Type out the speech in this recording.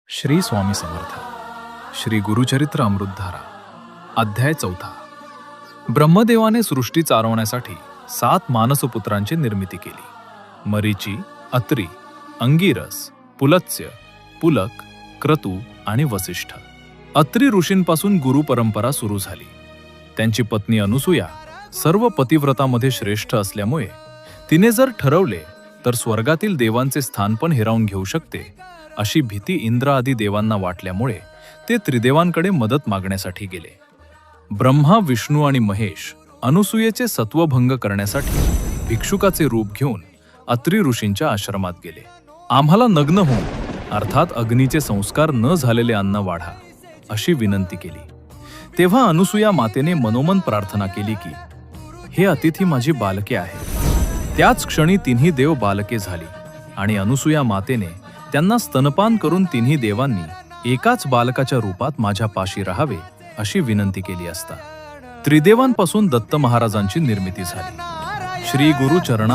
श्री स्वामी समर्थ. श्री गुरुचरित्र अमृतधारा. अध्याय 4. ब्रह्मदेवाने सृष्टी चालवण्यासाठी 7 मानसपुत्रांची निर्मिती केली. मरीची, अत्री, अंगिरस, पुलत्स्य, पुलक, क्रतू आणि वसिष्ठ. अत्री ऋषींपासून गुरु परंपरा सुरू झाली. त्यांची पत्नी अनुसूया सर्व पतिव्रतामध्ये श्रेष्ठ असल्यामुळे तिने जर ठरवले तर स्वर्गातील देवांचे स्थान पण हिरावून घेऊ शकते अशी भीती इंद्र आदी देवांना वाटल्यामुळे ते त्रिदेवांकडे मदत मागण्यासाठी गेले. ब्रह्मा, विष्णू आणि महेश अनुसूयेचे सत्वभंग करण्यासाठी भिक्षुकाचे रूप घेऊन अत्री ऋषींच्या आश्रमात गेले. आम्हाला नग्न होऊन अर्थात अग्नीचे संस्कार न झालेले अन्न वाढा अशी विनंती केली. तेव्हा अनुसूया मातेने मनोमन प्रार्थना केली की हे अतिथी माझी बालके आहेत. त्याच क्षणी तिन्ही देव बालके झाली आणि अनुसूया मातेने त्यांना स्तनपान करून तिन्ही देवांनी एकाच बालकाच्या रूपात माझ्या पाशी राहावे अशी विनंती केली असता त्रिदेवांपासून दत्त महाराजांची निर्मिती झाली. श्री गुरु चरणा